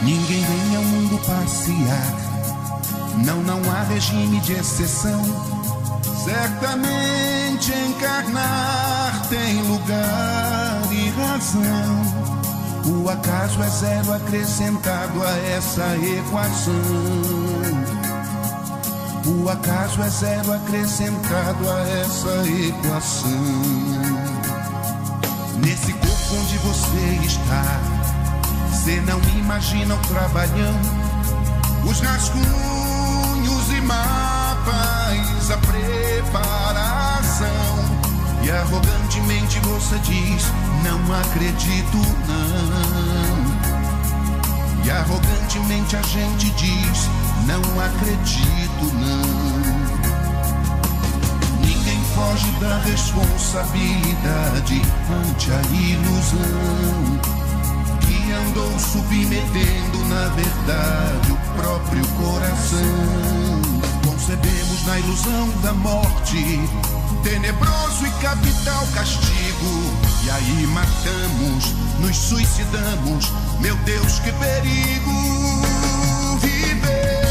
Ninguém vem ao mundo passear, não há regime de exceção. Certamente encarnar tem lugar e razão. O acaso é zero acrescentado a essa equação. O acaso é zero acrescentado a essa equação. Nesse corpo onde você está, você não imagina o trabalhão, os rascunhos e mapas, a preparação. E arrogantemente você diz, não acredito não. E arrogantemente a gente diz, não acredito não. Ninguém foge da responsabilidade ante a ilusão que andou submetendo na verdade o próprio coração. Concebemos na ilusão da morte tenebroso e capital castigo, e aí matamos, nos suicidamos. Meu Deus, que perigo! Viver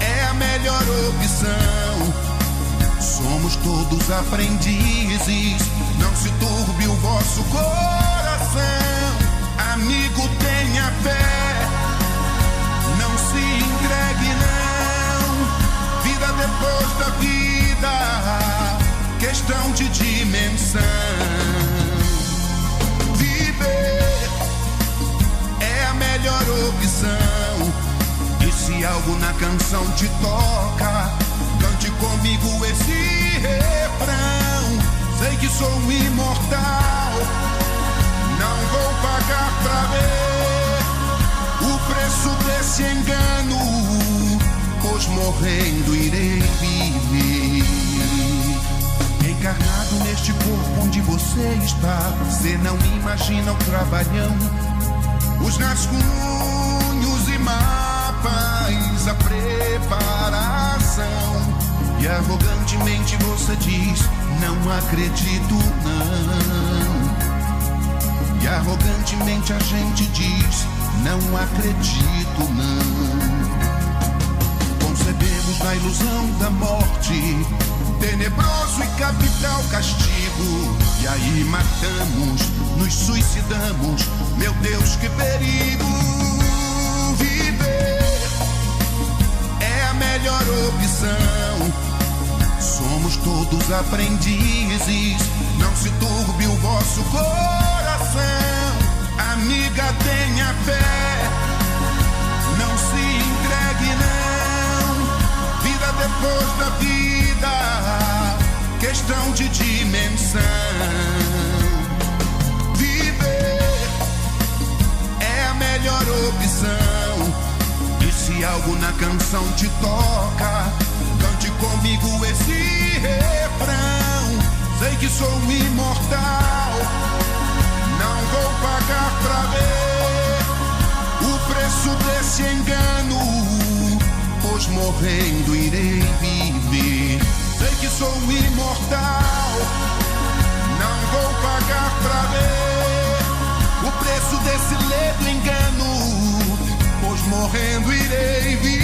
é a melhor opção. Somos todos aprendizes, não se turbe o vosso coração. Amigo, tenha fé, não se entregue não. Vida depois da vida, questão de dimensão. Viver é a melhor opção. E se algo na canção te toca, cante comigo esse refrão. Sei que sou imortal, não vou pagar pra ver o preço desse engano, pois morrendo irei viver. Encarnado neste corpo onde você está, você não imagina o trabalhão, os rascunhos e mapas, a preparação. E arrogantemente você diz, não acredito não. E arrogantemente a gente diz, não acredito não. Concebemos na ilusão da morte tenebroso e capital castigo, e aí matamos, nos suicidamos. Meu Deus, que perigo! Viver é a melhor opção. Somos todos aprendizes, não se turbe o vosso coração. Amiga, tenha fé, não se entregue não. Vida depois da vida, questão de dimensão. Viver é a melhor opção. E se algo na canção te toca, cante comigo esse refrão. Sei que sou imortal, não vou pagar pra ver o preço desse engano, pois morrendo irei viver. Sei que sou imortal, não vou pagar pra ver o preço desse ledo engano, pois morrendo irei viver.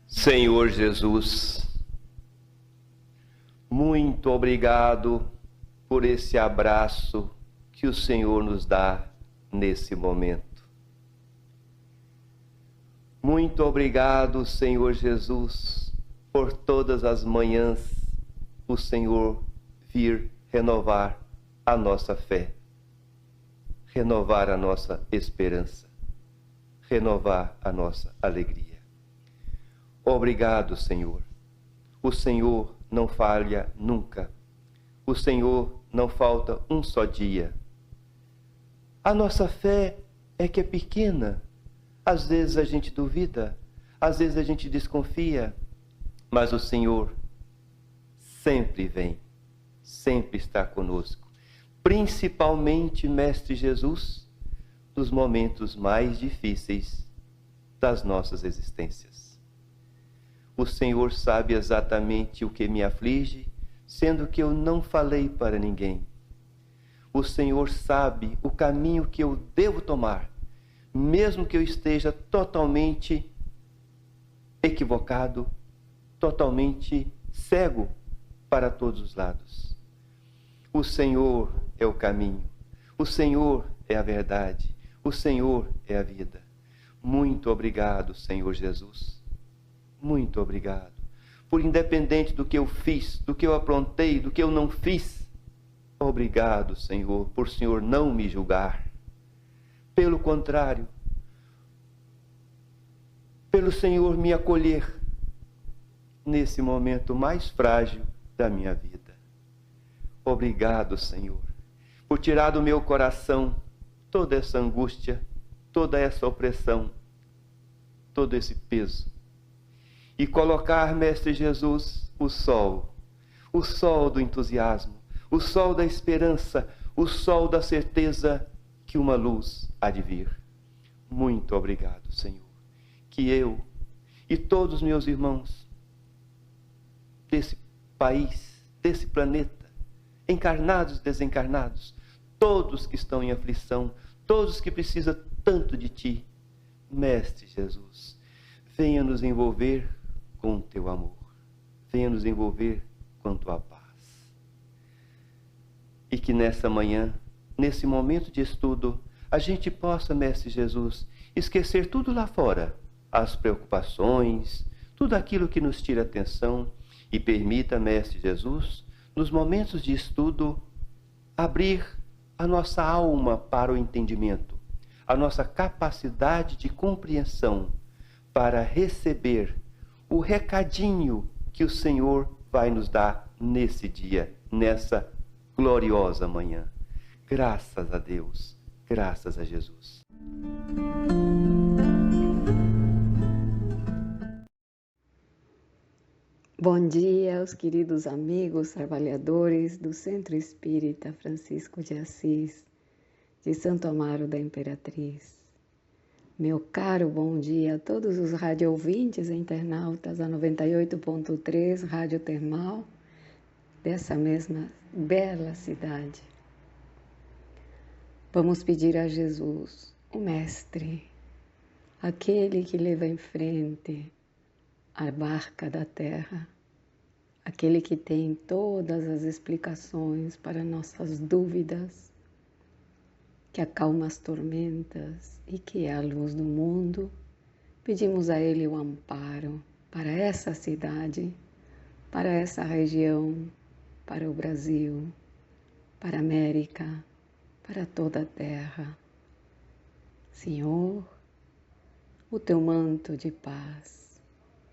Senhor Jesus, muito obrigado por esse abraço que o Senhor nos dá nesse momento. Muito obrigado, Senhor Jesus, por todas as manhãs o Senhor vir renovar a nossa fé, renovar a nossa esperança, renovar a nossa alegria. Obrigado, Senhor. O Senhor não falha nunca. O Senhor não falta um só dia. A nossa fé é que é pequena. Às vezes a gente duvida, às vezes a gente desconfia, mas o Senhor sempre vem, sempre está conosco. Principalmente, Mestre Jesus, nos momentos mais difíceis das nossas existências. O Senhor sabe exatamente o que me aflige, sendo que eu não falei para ninguém. O Senhor sabe o caminho que eu devo tomar, mesmo que eu esteja totalmente equivocado, totalmente cego para todos os lados. O Senhor é o caminho, o Senhor é a verdade, o Senhor é a vida. Muito obrigado, Senhor Jesus. Muito obrigado. Por independente do que eu fiz, do que eu aprontei, do que eu não fiz, obrigado, Senhor, por o Senhor não me julgar. Pelo contrário, pelo Senhor me acolher nesse momento mais frágil da minha vida. Obrigado, Senhor, por tirar do meu coração toda essa angústia, toda essa opressão, todo esse peso. E colocar, Mestre Jesus, o sol do entusiasmo, o sol da esperança, o sol da certeza que uma luz há de vir. Muito obrigado, Senhor, que eu e todos os meus irmãos desse país, desse planeta, encarnados e desencarnados, todos que estão em aflição, todos que precisam tanto de Ti, Mestre Jesus, venha nos envolver com o Teu amor, venha nos envolver com Tua paz. E que nessa manhã, nesse momento de estudo, a gente possa, Mestre Jesus, esquecer tudo lá fora, as preocupações, tudo aquilo que nos tira atenção, e permita, Mestre Jesus, nos momentos de estudo, abrir a nossa alma para o entendimento, a nossa capacidade de compreensão para receber o recadinho que o Senhor vai nos dar nesse dia, nessa gloriosa manhã. Graças a Deus, graças a Jesus. Bom dia aos queridos amigos trabalhadores do Centro Espírita Francisco de Assis, de Santo Amaro da Imperatriz. Meu caro bom dia a todos os rádio-ouvintes e internautas da 98.3 Rádio Termal, dessa mesma bela cidade. Vamos pedir a Jesus, o Mestre, aquele que leva em frente a barca da terra, aquele que tem todas as explicações para nossas dúvidas, que acalma as tormentas e que é a luz do mundo. Pedimos a Ele o amparo para essa cidade, para essa região, para o Brasil, para a América, para toda a terra. Senhor, o Teu manto de paz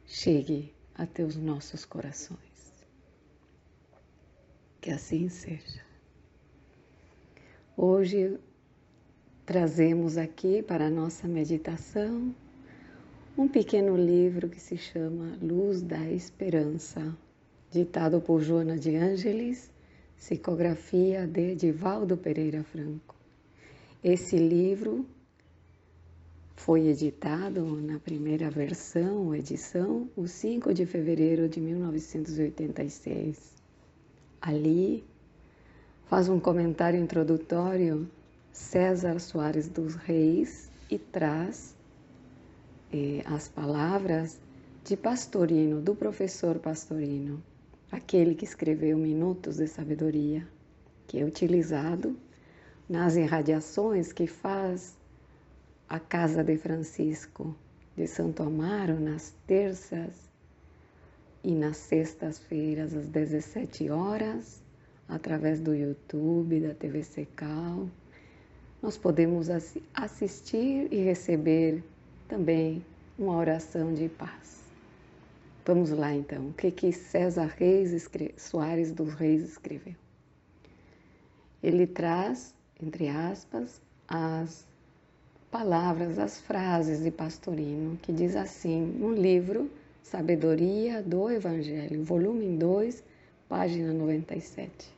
chegue até os nossos corações. Que assim seja. Hoje trazemos aqui para a nossa meditação um pequeno livro que se chama Luz da Esperança, ditado por Joana de Ângeles, psicografia de Divaldo Pereira Franco. Esse livro foi editado na primeira versão, edição, o 5 de fevereiro de 1986. Ali faz um comentário introdutório César Soares dos Reis e traz as palavras de Pastorino, do professor Pastorino, aquele que escreveu Minutos de Sabedoria, que é utilizado nas irradiações que faz a Casa de Francisco de Santo Amaro nas terças e nas sextas-feiras às 17 horas, através do YouTube, da TV Secal. Nós podemos assistir e receber também uma oração de paz. Vamos lá então, o que César Soares dos Reis escreveu? Ele traz, entre aspas, as palavras, as frases de Pastorino, que diz assim, no livro Sabedoria do Evangelho, volume 2, página 97.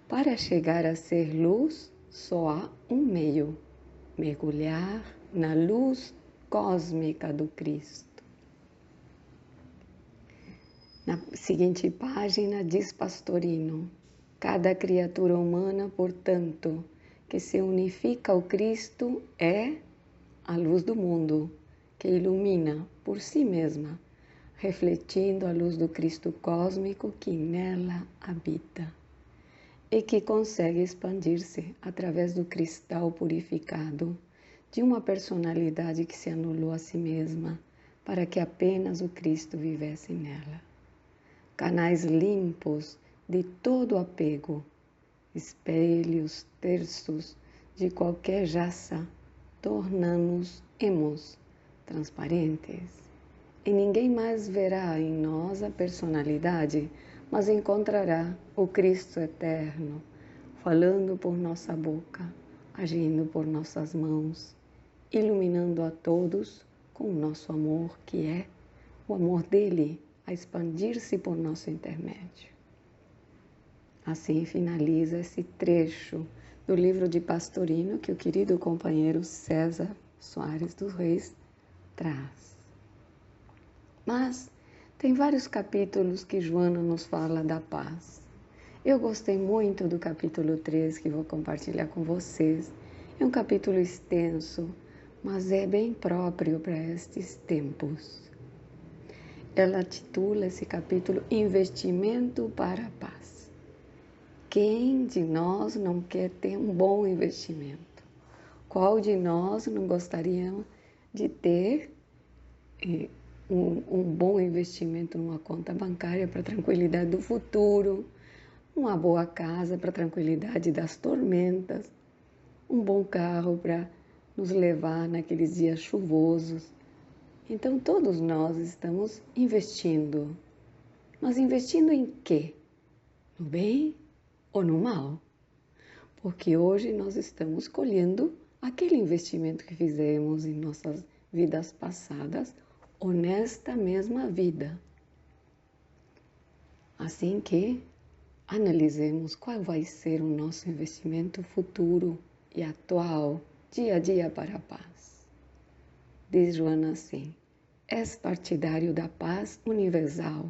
Para chegar a ser luz, só há um meio: mergulhar na luz cósmica do Cristo. Na seguinte página diz Pastorino: cada criatura humana, portanto, que se unifica ao Cristo é a luz do mundo, que ilumina por si mesma, refletindo a luz do Cristo cósmico que nela habita e que consegue expandir-se através do cristal purificado de uma personalidade que se anulou a si mesma para que apenas o Cristo vivesse nela. Canais limpos de todo apego, espelhos terços de qualquer jaça, tornamos-nos transparentes. E ninguém mais verá em nós a personalidade, mas encontrará o Cristo eterno, falando por nossa boca, agindo por nossas mãos, iluminando a todos com o nosso amor, que é o amor dele a expandir-se por nosso intermédio. Assim finaliza esse trecho do livro de Pastorino que o querido companheiro César Soares dos Reis traz. Mas tem vários capítulos que Joana nos fala da paz. Eu gostei muito do capítulo 3 que vou compartilhar com vocês. É um capítulo extenso, mas é bem próprio para estes tempos. Ela titula esse capítulo Investimento para a Paz. Quem de nós não quer ter um bom investimento? Qual de nós não gostaria de ter um bom investimento numa conta bancária para a tranquilidade do futuro, uma boa casa para a tranquilidade das tormentas, um bom carro para nos levar naqueles dias chuvosos? Então, todos nós estamos investindo. Mas investindo em quê? No bem ou no mal? Porque hoje nós estamos colhendo aquele investimento que fizemos em nossas vidas passadas ou nesta mesma vida. Assim que analisemos qual vai ser o nosso investimento futuro e atual, dia a dia para a paz. Diz Joana assim: és partidário da paz universal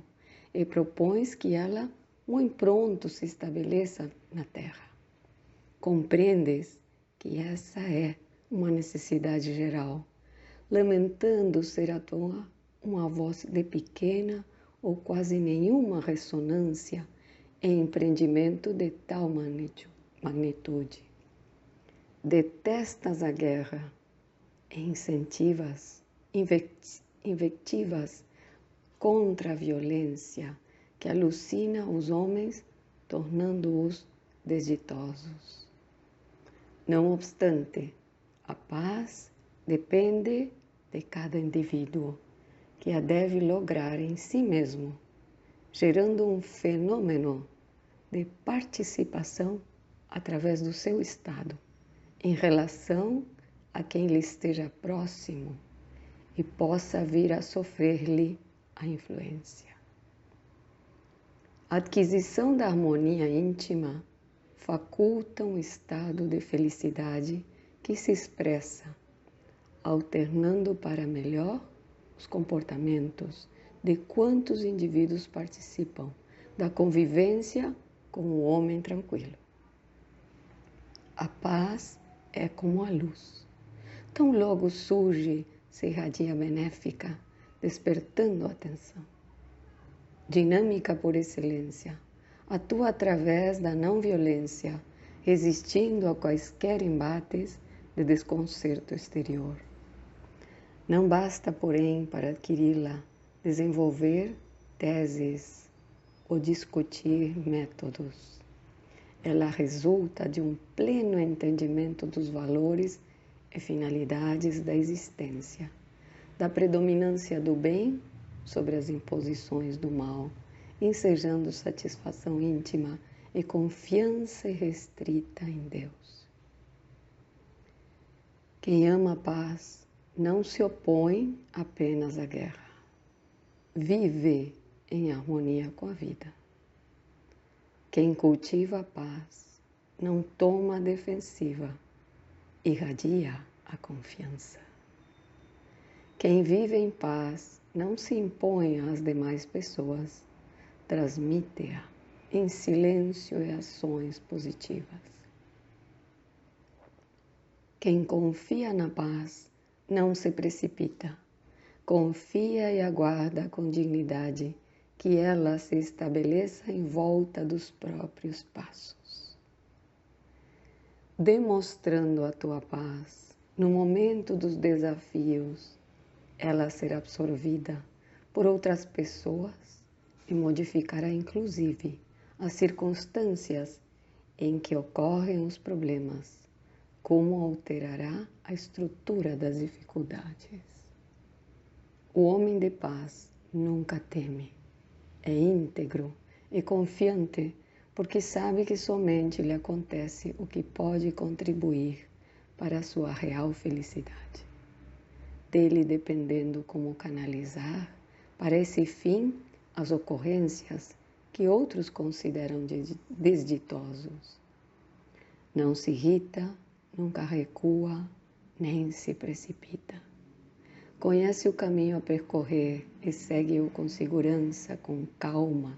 e propões que ela muito pronto se estabeleça na Terra. Compreendes que essa é uma necessidade geral, lamentando ser a tua uma voz de pequena ou quase nenhuma ressonância em empreendimento de tal magnitude. Detestas a guerra e incentivas invectivas contra a violência que alucina os homens, tornando-os desditosos. Não obstante, a paz depende de cada indivíduo, que a deve lograr em si mesmo, gerando um fenômeno de participação através do seu estado, em relação a quem lhe esteja próximo e possa vir a sofrer-lhe a influência. A aquisição da harmonia íntima faculta um estado de felicidade que se expressa, alternando para melhor os comportamentos de quantos indivíduos participam da convivência com o homem tranquilo. A paz é como a luz. Tão logo surge, se irradia benéfica, despertando a atenção. Dinâmica por excelência, atua através da não-violência, resistindo a quaisquer embates de desconcerto exterior. Não basta, porém, para adquiri-la, desenvolver teses ou discutir métodos. Ela resulta de um pleno entendimento dos valores e finalidades da existência, da predominância do bem sobre as imposições do mal, ensejando satisfação íntima e confiança irrestrita em Deus. Quem ama a paz não se opõe apenas à guerra. Vive em harmonia com a vida. Quem cultiva a paz não toma a defensiva, irradia a confiança. Quem vive em paz não se impõe às demais pessoas, transmite-a em silêncio e ações positivas. Quem confia na paz não se precipita, confia e aguarda com dignidade que ela se estabeleça em volta dos próprios passos. Demonstrando a tua paz, no momento dos desafios, ela será absorvida por outras pessoas e modificará inclusive as circunstâncias em que ocorrem os problemas, como alterará a estrutura das dificuldades. O homem de paz nunca teme, é íntegro e confiante, porque sabe que somente lhe acontece o que pode contribuir para a sua real felicidade. Dele dependendo como canalizar para esse fim as ocorrências que outros consideram desditosos. Não se irrita, nunca recua, nem se precipita. Conhece o caminho a percorrer e segue-o com segurança, com calma.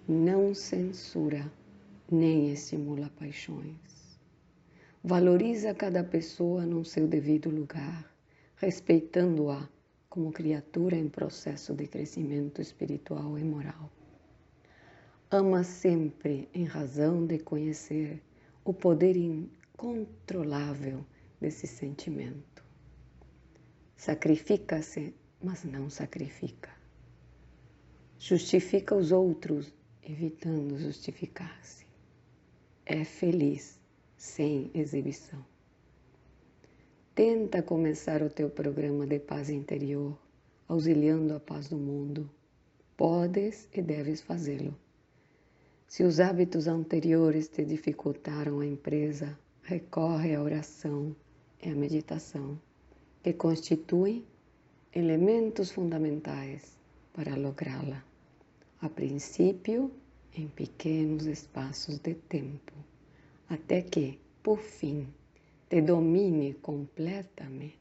Não censura, nem estimula paixões. Valoriza cada pessoa no seu devido lugar, respeitando-a como criatura em processo de crescimento espiritual e moral. Ama sempre em razão de conhecer o poder incontrolável desse sentimento. Sacrifica-se, mas não sacrifica. Justifica os outros, evitando justificar-se. É feliz, sem exibição. Tenta começar o teu programa de paz interior, auxiliando a paz do mundo. Podes e deves fazê-lo. Se os hábitos anteriores te dificultaram a empresa, recorre à oração e à meditação, que constituem elementos fundamentais para lográ-la. A princípio, em pequenos espaços de tempo, até que, por fim, te domine completamente.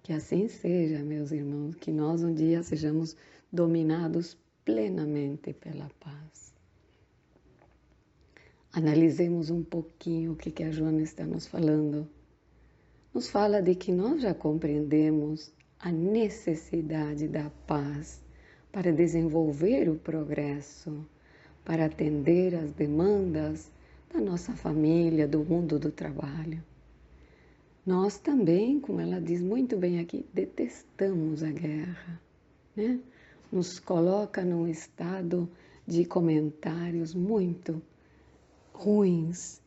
Que assim seja, meus irmãos, que nós um dia sejamos dominados plenamente pela paz. Analisemos um pouquinho o que a Joana está nos falando. Nos fala de que nós já compreendemos a necessidade da paz para desenvolver o progresso, para atender às demandas da nossa família, do mundo do trabalho. Nós também, como ela diz muito bem aqui, detestamos a guerra, né? Nos coloca num estado de comentários muito ruins.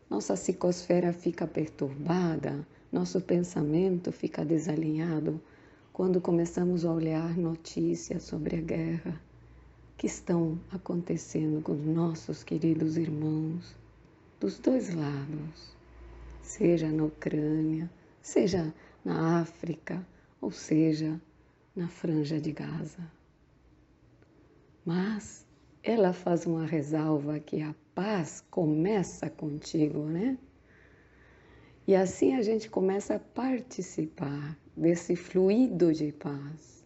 Nossa psicosfera fica perturbada, nosso pensamento fica desalinhado quando começamos a olhar notícias sobre a guerra que estão acontecendo com nossos queridos irmãos dos dois lados, seja na Ucrânia, seja na África, ou seja na Franja de Gaza. Mas ela faz uma ressalva que a paz começa contigo, né? E assim a gente começa a participar desse fluido de paz,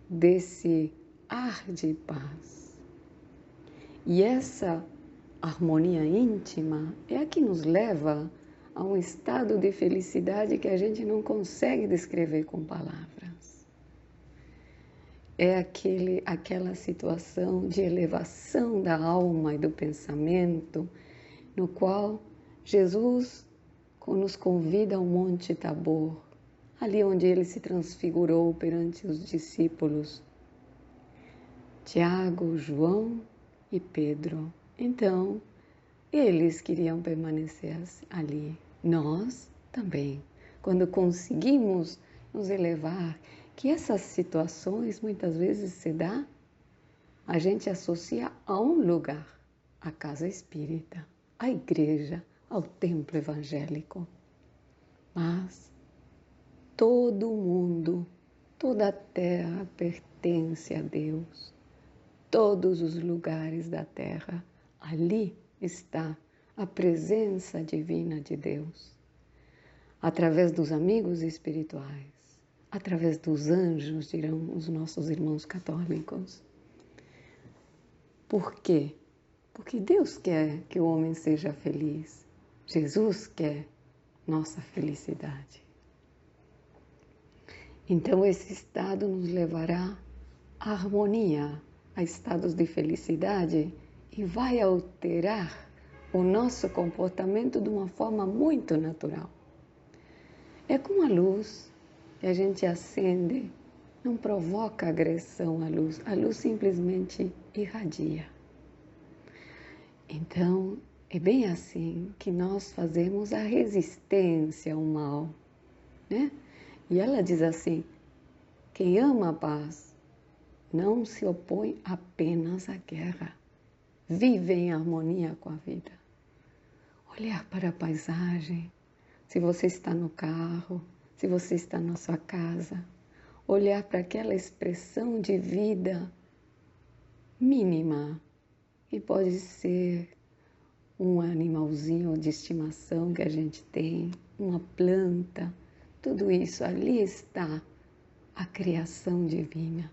desse ar de paz. E essa harmonia íntima é a que nos leva a um estado de felicidade que a gente não consegue descrever com palavras. É aquela situação de elevação da alma e do pensamento, no qual Jesus nos convida ao Monte Tabor, ali onde ele se transfigurou perante os discípulos, Tiago, João e Pedro. Então, eles queriam permanecer ali. Nós também, quando conseguimos nos elevar, que essas situações muitas vezes se dá, a gente associa a um lugar, a casa espírita, a igreja, ao templo evangélico. Mas todo mundo, toda a terra pertence a Deus. todos os lugares da terra. Ali está a presença divina de Deus. Através dos amigos espirituais, através dos anjos, dirão os nossos irmãos católicos. Por quê? Porque Deus quer que o homem seja feliz. Jesus quer nossa felicidade. Então esse estado nos levará à harmonia, a estados de felicidade e vai alterar o nosso comportamento de uma forma muito natural. É como a luz que a gente acende, não provoca agressão à luz simplesmente irradia. Então, é bem assim que nós fazemos a resistência ao mal, né? E ela diz assim, quem ama a paz não se opõe apenas à guerra, vive em harmonia com a vida. Olhar para a paisagem, se você está no carro, se você está na sua casa, olhar para aquela expressão de vida mínima, que pode ser um animalzinho de estimação que a gente tem, uma planta, tudo isso, ali está a criação divina,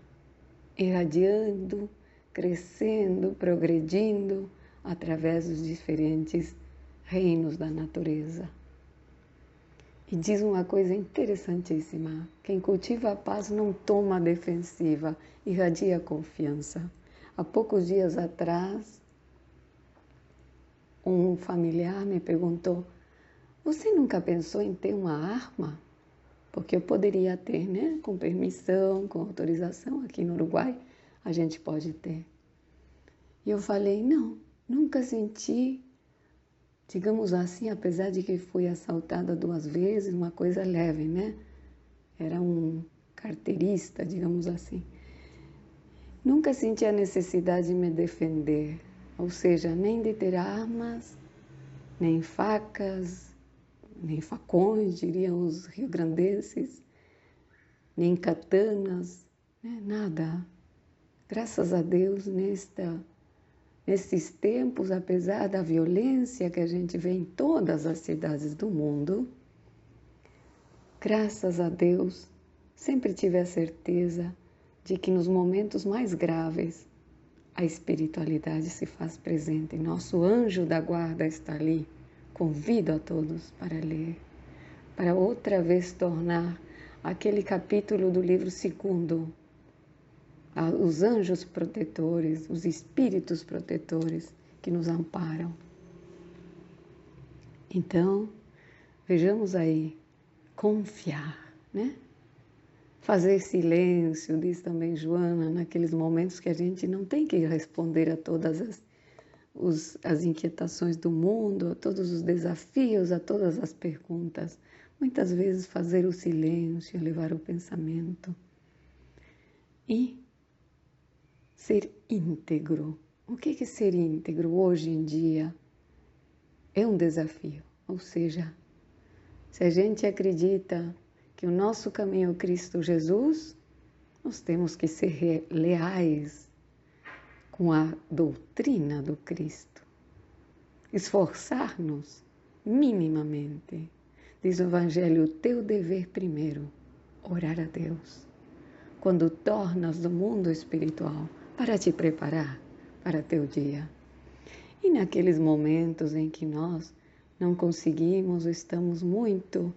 irradiando, crescendo, progredindo através dos diferentes reinos da natureza. E diz uma coisa interessantíssima, quem cultiva a paz não toma a defensiva, irradia a confiança. Há poucos dias atrás, um familiar me perguntou, você nunca pensou em ter uma arma? Porque eu poderia ter, né? Com permissão, com autorização, aqui no Uruguai, a gente pode ter. E eu falei, não, nunca senti, digamos assim, apesar de que fui assaltada 2 vezes, uma coisa leve, né? Era um carteirista, digamos assim. Nunca senti a necessidade de me defender, ou seja, nem de ter armas, nem facas, nem facões, diriam os rio-grandenses, nem katanas, né? Nada. Graças a Deus, nesses tempos, apesar da violência que a gente vê em todas as cidades do mundo, graças a Deus, sempre tive a certeza de que nos momentos mais graves, a espiritualidade se faz presente. Nosso anjo da guarda está ali. Convido a todos para ler, para outra vez tornar aquele capítulo do livro 2, os anjos protetores, os espíritos protetores que nos amparam. Então, vejamos aí, confiar, né? Fazer silêncio, diz também Joana, naqueles momentos que a gente não tem que responder a todas as inquietações do mundo, a todos os desafios, a todas as perguntas. Muitas vezes fazer o silêncio, levar o pensamento e ser íntegro. O que é ser íntegro hoje em dia? É um desafio, ou seja, se a gente acredita que o nosso caminho é o Cristo Jesus, nós temos que ser leais com a doutrina do Cristo. Esforçar-nos minimamente. Diz o Evangelho, o teu dever primeiro, orar a Deus. Quando tornas do mundo espiritual para te preparar para teu dia. E naqueles momentos em que nós não conseguimos, estamos muito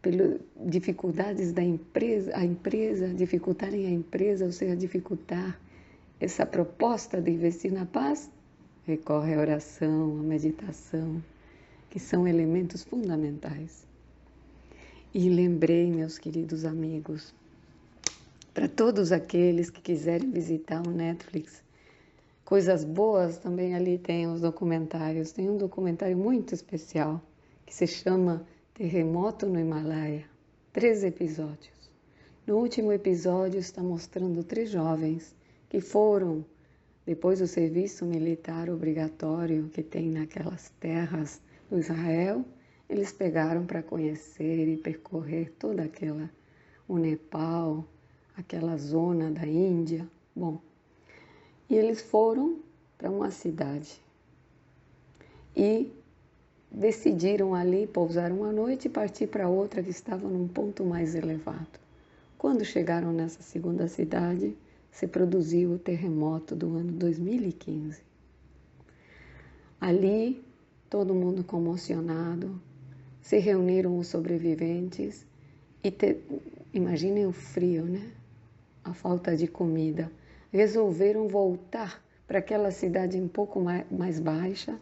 pelas dificuldades da empresa, dificultarem a empresa, ou seja, dificultar essa proposta de investir na paz, recorre à oração, à meditação, que são elementos fundamentais. E lembrei, meus queridos amigos, para todos aqueles que quiserem visitar o Netflix, coisas boas também ali tem os documentários. Tem um documentário muito especial que se chama Terremoto no Himalaia, 3 episódios. No último episódio está mostrando 3 jovens que foram, depois do serviço militar obrigatório que tem naquelas terras do Israel, eles pegaram para conhecer e percorrer toda o Nepal, aquela zona da Índia. Bom, E eles foram para uma cidade e decidiram ali pousar uma noite e partir para outra que estava num ponto mais elevado. Quando chegaram nessa segunda cidade, se produziu o terremoto do ano 2015. Ali, todo mundo comocionado, se reuniram os sobreviventes e imaginem o frio, né? A falta de comida. Resolveram voltar para aquela cidade um pouco mais baixa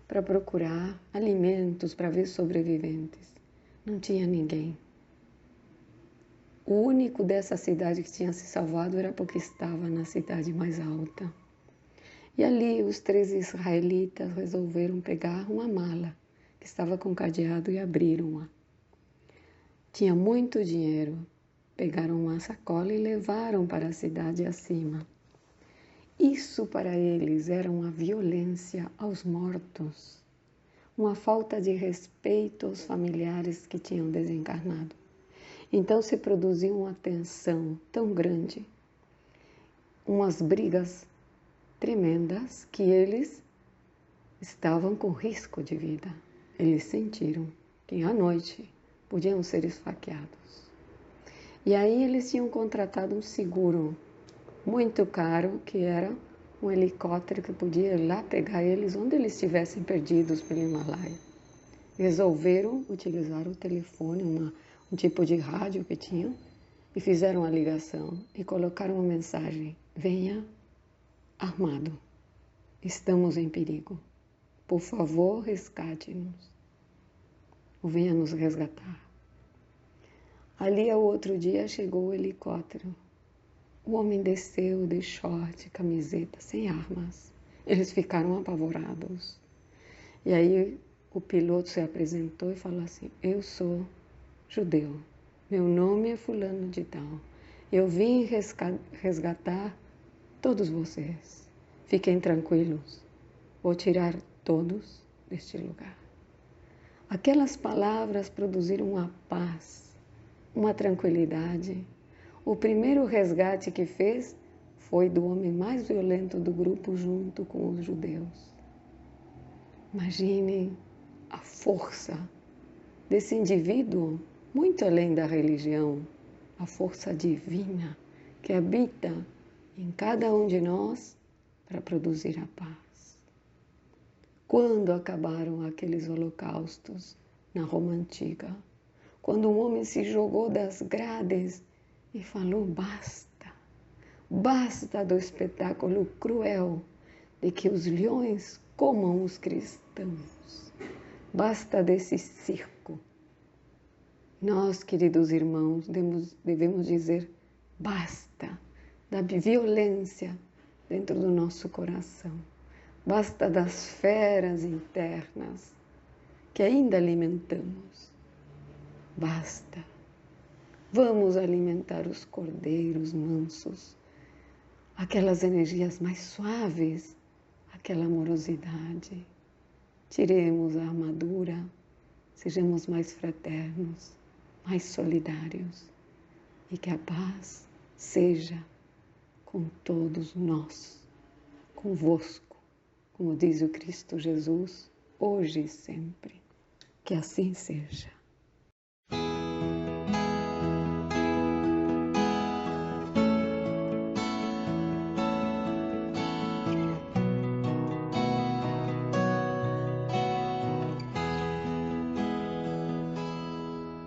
para procurar alimentos, para ver sobreviventes. Não tinha ninguém. O único dessa cidade que tinha se salvado era porque estava na cidade mais alta. E ali os 3 israelitas resolveram pegar uma mala que estava com cadeado e abriram-a. Tinha muito dinheiro. Pegaram uma sacola e levaram para a cidade acima. Isso para eles era uma violência aos mortos, uma falta de respeito aos familiares que tinham desencarnado. Então se produziu uma tensão tão grande, umas brigas tremendas, que eles estavam com risco de vida. Eles sentiram que à noite podiam ser esfaqueados. E aí eles tinham contratado um seguro muito caro, que era um helicóptero que podia ir lá pegar eles onde eles estivessem perdidos pelo Himalaia. Resolveram utilizar o telefone, um tipo de rádio que tinham, e fizeram a ligação e colocaram uma mensagem: venha armado, estamos em perigo, por favor resgate-nos, ou venha nos resgatar. Ali ao outro dia chegou o helicóptero. O homem desceu de short, camiseta, sem armas. Eles ficaram apavorados. E aí o piloto se apresentou e falou assim: eu sou judeu, meu nome é fulano de tal. Eu vim resgatar todos vocês. Fiquem tranquilos, vou tirar todos deste lugar. Aquelas palavras produziram uma paz, uma tranquilidade. O primeiro resgate que fez foi do homem mais violento do grupo junto com os judeus. Imaginem a força desse indivíduo, muito além da religião, a força divina que habita em cada um de nós para produzir a paz. Quando acabaram aqueles holocaustos na Roma Antiga, quando um homem se jogou das grades e falou: basta, basta do espetáculo cruel de que os leões comam os cristãos, basta desse circo. Nós, queridos irmãos, devemos dizer basta da violência dentro do nosso coração, basta das feras internas que ainda alimentamos, basta. Vamos alimentar os cordeiros mansos, aquelas energias mais suaves, aquela amorosidade. Tiremos a armadura, sejamos mais fraternos, mais solidários, e que a paz seja com todos nós, convosco, como diz o Cristo Jesus, hoje e sempre. Que assim seja.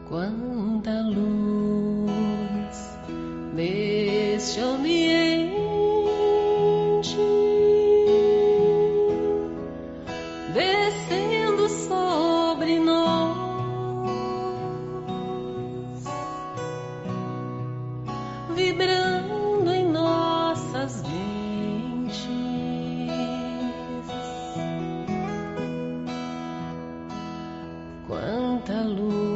Quanta luz neste ambiente, descendo sobre nós, vibrando em nossas mentes. Quanta luz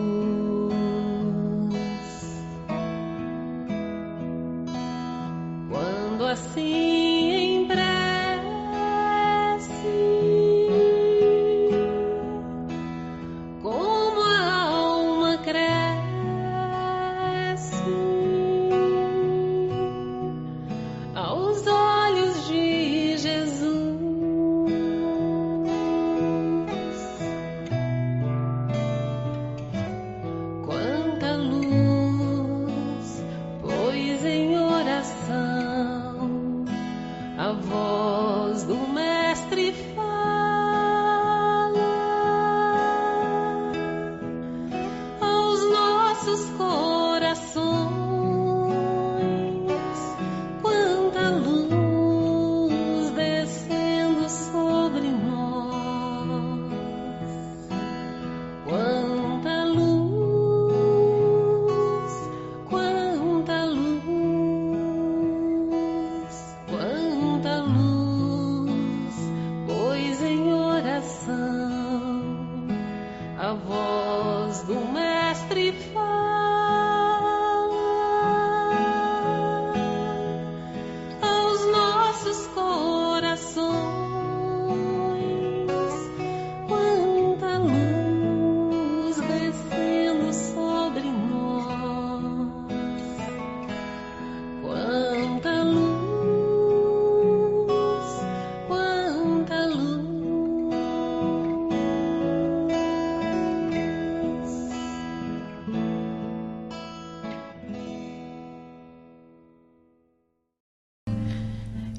assim em prece, como a alma cresce aos olhos de voz do Mestre fala aos nossos corações. Quanta luz descendo sobre nós, quanta luz, quanta luz, quanta luz, pois em oração a voz do Mestre fala aos nossos corações. Quanta luz descendo sobre nós, quanta luz, quanta luz.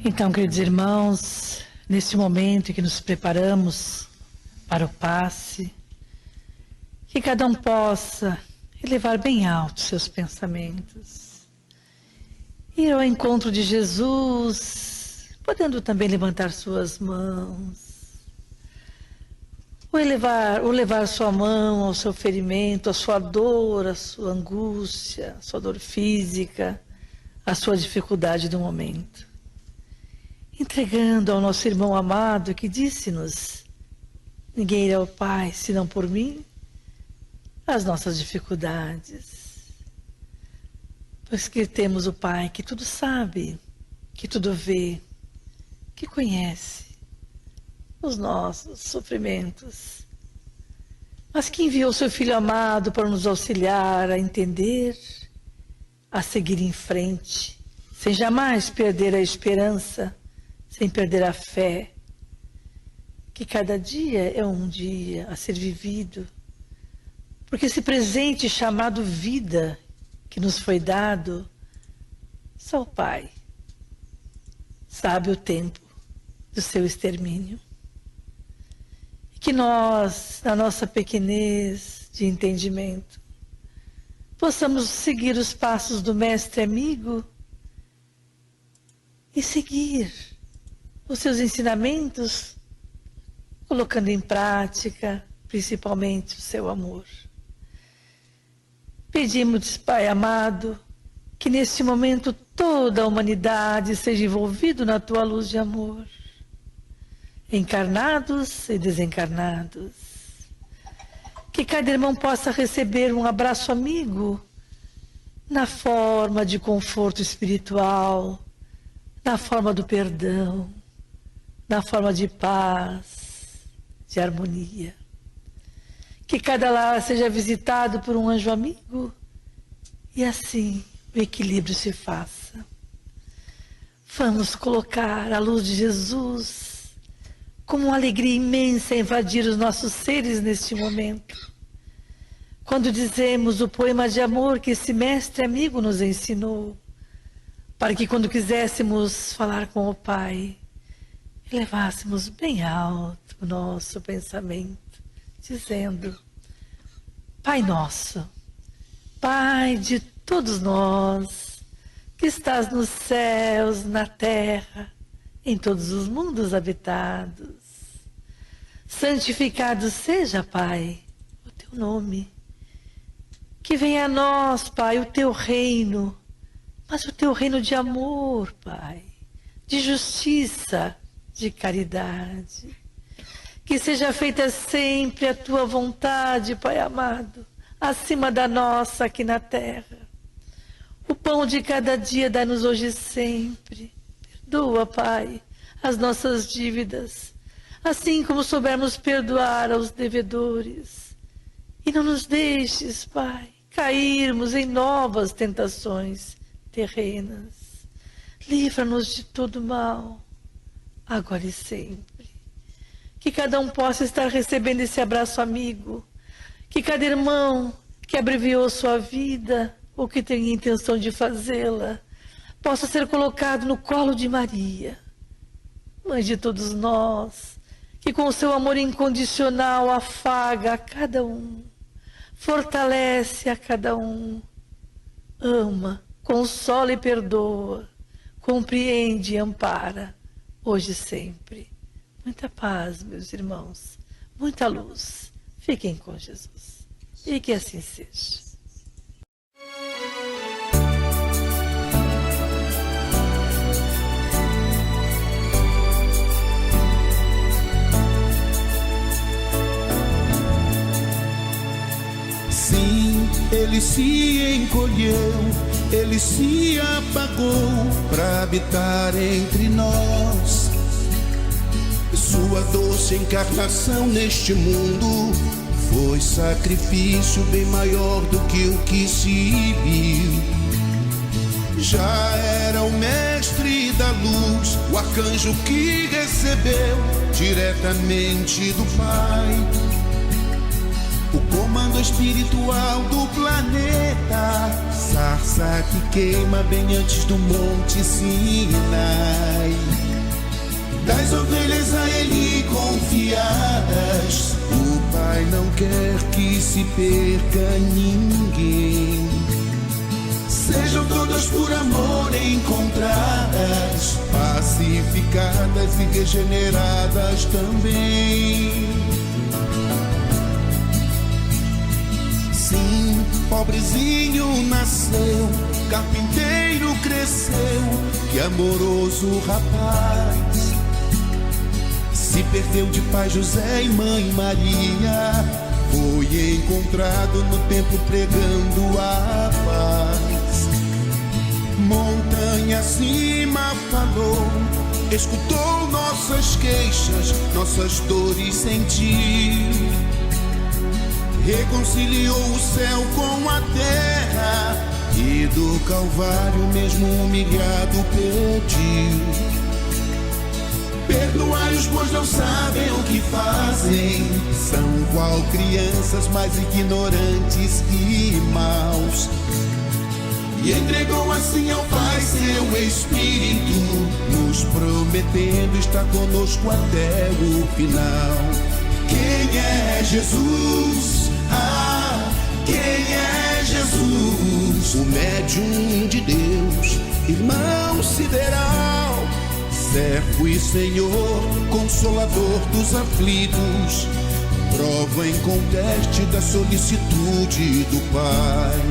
Então, queridos irmãos, neste momento em que nos preparamos para o passe, que cada um possa elevar bem alto seus pensamentos, ir ao encontro de Jesus, podendo também levantar suas mãos, ou levar sua mão ao seu ferimento, à sua dor, à sua angústia, à sua dor física, à sua dificuldade do momento. Entregando ao nosso irmão amado que disse-nos: ninguém irá ao Pai senão por mim, as nossas dificuldades. Pois que temos o Pai que tudo sabe, que tudo vê, que conhece os nossos sofrimentos, mas que enviou seu Filho amado para nos auxiliar a entender, a seguir em frente, sem jamais perder a esperança, sem perder a fé, que cada dia é um dia a ser vivido, porque esse presente chamado vida que nos foi dado, só o Pai sabe o tempo do seu extermínio. E que nós, na nossa pequenez de entendimento, possamos seguir os passos do Mestre amigo e seguir os seus ensinamentos, colocando em prática, principalmente, o seu amor. Pedimos, Pai amado, que neste momento toda a humanidade seja envolvida na tua luz de amor, encarnados e desencarnados. Que cada irmão possa receber um abraço amigo na forma de conforto espiritual, na forma do perdão, na forma de paz, de harmonia. Que cada lar seja visitado por um anjo amigo e assim o equilíbrio se faça. Vamos colocar a luz de Jesus como uma alegria imensa a invadir os nossos seres neste momento. Quando dizemos o poema de amor que esse mestre amigo nos ensinou, para que quando quiséssemos falar com o Pai, elevássemos bem alto o nosso pensamento, dizendo: Pai nosso, Pai de todos nós, que estás nos céus, na terra, em todos os mundos habitados, santificado seja, Pai, o teu nome. Que venha a nós, Pai, o teu reino, mas o teu reino de amor, Pai, de justiça, de caridade. Que seja feita sempre a tua vontade, Pai amado, acima da nossa aqui na terra. O pão de cada dia dá-nos hoje sempre. Perdoa, Pai, as nossas dívidas, assim como soubermos perdoar aos devedores. E não nos deixes, Pai, cairmos em novas tentações terrenas. Livra-nos de todo mal, agora e sempre. Que cada um possa estar recebendo esse abraço amigo. Que cada irmão que abreviou sua vida, ou que tenha intenção de fazê-la, possa ser colocado no colo de Maria Mãe de todos nós, que com o seu amor incondicional afaga a cada um, fortalece a cada um, ama, consola e perdoa, compreende e ampara, hoje e sempre. Muita paz, meus irmãos, muita luz. Fiquem com Jesus. E que assim seja. Sim, ele se encolheu, ele se apagou para habitar entre nós. Sua doce encarnação neste mundo foi sacrifício bem maior do que o que se viu. Já era o mestre da luz, o arcanjo que recebeu diretamente do Pai o comando espiritual do planeta, sarça que queima bem antes do Monte Sinai. Das ovelhas a ele confiadas, o Pai não quer que se perca ninguém. Sejam todas por amor encontradas, pacificadas e regeneradas também. Sim, pobrezinho nasceu, carpinteiro cresceu, que amoroso rapaz. Se perdeu de pai José e mãe Maria, foi encontrado no templo pregando a paz. Montanha acima falou, escutou nossas queixas, nossas dores sentiu. Reconciliou o céu com a terra e do Calvário mesmo humilhado pediu. Perdoai-os, pois não sabem o que fazem, são qual crianças mais ignorantes e maus. E entregou assim ao Pai seu Espírito, nos prometendo estar conosco até o final. Quem é Jesus? Ah, quem é Jesus? O médium de Deus, irmão sideral, servo e Senhor, consolador dos aflitos, prova em conteste da solicitude do Pai.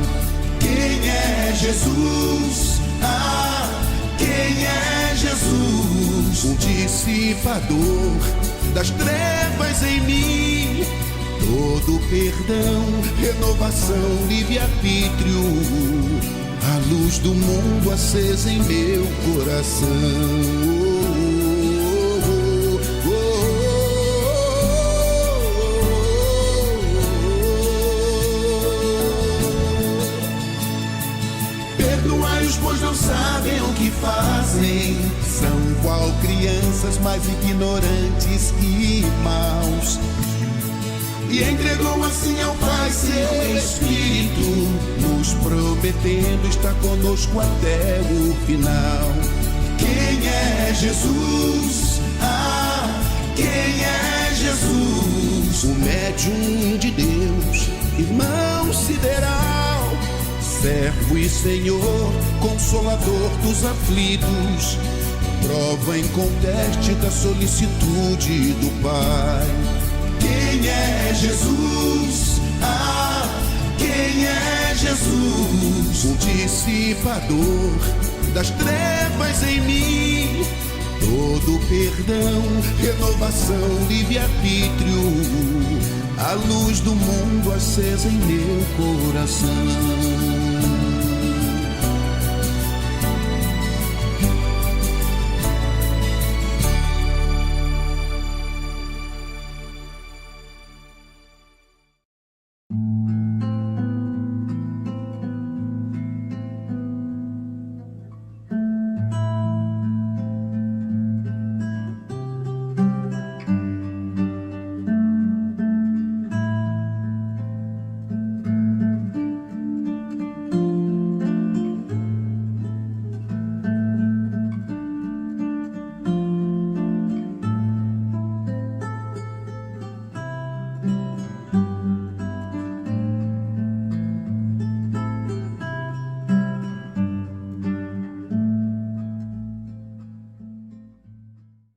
Quem é Jesus? Ah, quem é Jesus? O dissipador das trevas em mim, todo perdão, renovação, livre-arbítrio, a luz do mundo acesa em meu coração. Perdoai-os, pois não sabem o que fazem, são qual crianças mais ignorantes e maus. E entregou assim ao Pai seu Espírito, nos prometendo estar conosco até o final. Quem é Jesus? Ah, quem é Jesus? O médium de Deus, irmão sideral, servo e Senhor, consolador dos aflitos, prova em conteste da solicitude do Pai. Quem é Jesus? Ah, quem é Jesus? O dissipador das trevas em mim, todo perdão, renovação, livre-arbítrio, a luz do mundo acesa em meu coração.